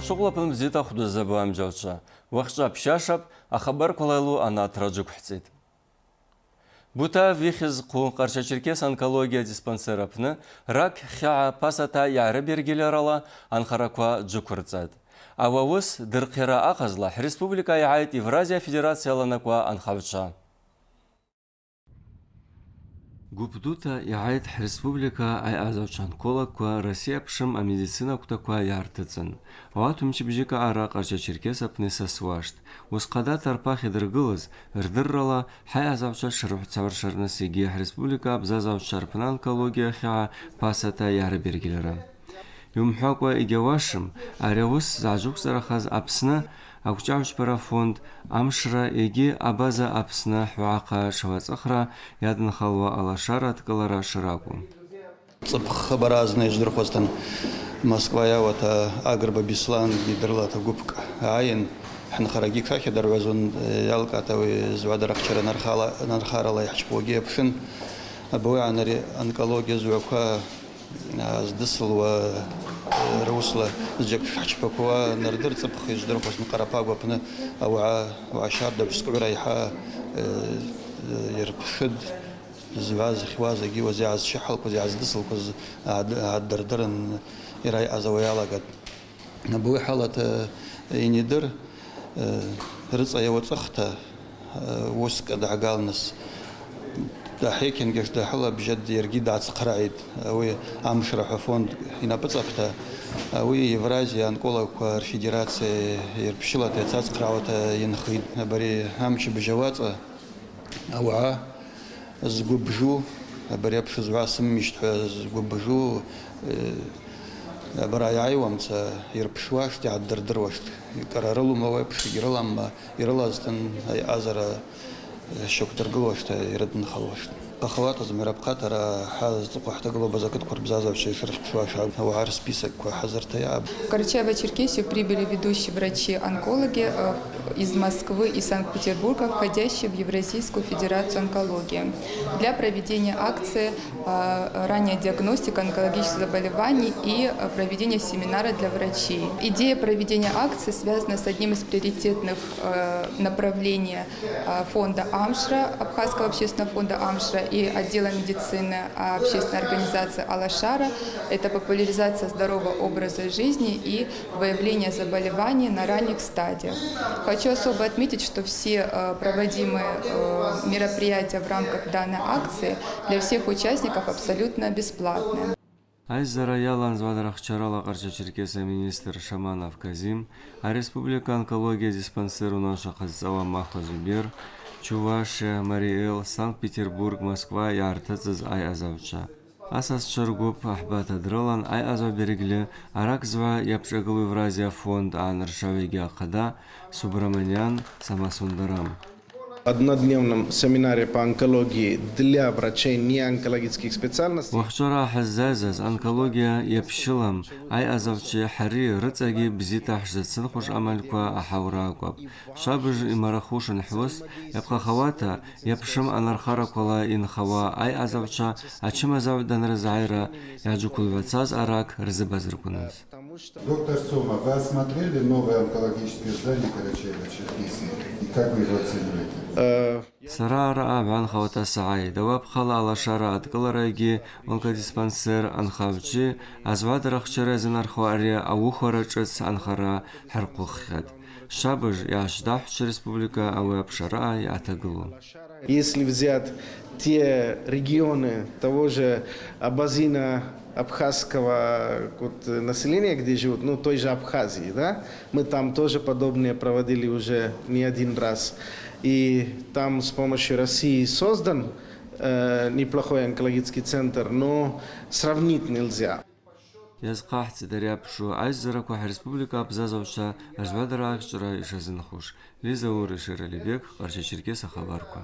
شغل بزيتا خدو الزبوام جوتشا وخشا بشاشب أخبار كلالو أنا تراجك حسيت بوتا فيخز قو قرشا شركة أنكولوجيا ديسبانسيرابنا راك خيا باساتا يعرب يرجلرالا أنخرقوا جوكرتزاد أواوس درقيرا أخزلا ريسبوبليكا يعايد إفرازيا فيدراسيا لنكوا أنخابتشا Губдута яйт республика ай азавчан колаква Россия пшим а медицина кутаква яртыцын. Ватумчи бжика ара qarcha Черкес апнеса свашт. Усқада тарпах идыргылыз, ирдыррала хай азавча шырып цаваршарны сиги республика абзазавчар онкология хя пасата яры бергилері. Юмхаква игевашым, аревус зажук зарахаз апсна أوجعش برا فوند أمشرا إيجي أبازا أبسنا حواقا شواز أخرى يادن خلوة على شارات كلارا شراكو صبح برازنا يجدر خوستن موسكوايا وتا أقرب بيسلان بيدرلاتا قبك عين حن خراجي كاكي دروازون يالكا تاوي زواد رخشرا نرخارا لا يحشبوغي بخن أبوي عن أنكولوجيا زوكا زدسل و روسلا زجك حشبكوا نردر صبح يجدر خوستن قراباغ وبنا أو عشار دبسكو رايحة يربخد زواز خواز جي وزعز شحل وزعز دسل كوز عدردرن يراي أزويالا قد نبوي حالة يندر رزق يوتخته وسك دعقالنس دحيكن جش دحلا بجد يرجي دعس قرعيد أوي عم شرح فوند هنا بتصبته أوي يفرازي أنكولا كفيدراسية يربشلا تأساس قرعوته ينخيد بري همش بجوات أو زغبجو بري بش زوا سميشت زغبجو برا يعيومت يربشواش تعدردروش يقررلو ما ويبش يرلام يرلازتن هاي أزرا شوك ترقلوش يردن خلوش أخوات زميراب قطر حاز تقوح تقلو بزاكت قرب زازا وشي شرف شواش هو عارف список وحذرت ياب. В Карачаево-Черкесию прибыли ведущие врачи-онкологи из Москвы и Санкт-Петербурга, входящие в Евразийскую федерацию онкологии, для проведения акции «Ранняя диагностика онкологических заболеваний» и проведения семинара для врачей. Идея проведения акции связана с одним из приоритетных направлений фонда Амшра, Абхазского общественного фонда Амшра и отдела медицины общественной организации Алашара. Это популяризация здорового образа жизни и выявление заболеваний на ранних стадиях. Хочу особо отметить, что все проводимые мероприятия в рамках данной акции для всех участников абсолютно бесплатны. Айзара ялан звадарахчарала Қарша Черкеса министр Шаманов Казим, а республика онкология диспансеру наша Хаззава Махазубер, Чувашия, Мариэл, Санкт-Петербург, Москва и Артацыз ай азавча. Асас Шаргуб Ахбата Дролан ай азав берегли Аракзва Япшагл Евразия фонд Анаршавиги Акада Субраманян Самасундарам. Однодневном семинаре по онкологии для врачей неонкологических специальностей. Вахчара Хаззазаз онкология Япшилам ай азавчи Хари Рыцаги Бзита Хжатсын Хуш Амальква Ахауракваб. Шабыж и Марахушин Хвос Япха Хавата Япшим Анархараквала Инхава ай азавча Ачим Азавдан Разайра Яджукул Вацаз Арак Рзыбазркунас. Доктор Сома, вы осмотрели новое онкологическое здание Карачаево-Черкесии и как вы его оцениваете? Сарара Абан Хавата Саай, Даваб Хала Алашара Аткалараги, онкодиспансер Анхавчи, Азвадарахчара Зинархуария, Аухарачец Анхара Харкуххад. Шабыж Яшдахч Республика Ауапшара и Атаглу. Если взять те регионы того же Абазина, абхазского населения, где живут, ну, той же Абхазии, да, мы там тоже подобные проводили уже не один раз. И там с помощью России создан неплохой онкологический центр, но сравнить нельзя. Язқахт дарябшу Айзараку Республика Абзазовша Ажвадарах Чура Ишазинхуш Лизаур Ишералибек Қарша Черкеса Хабарку.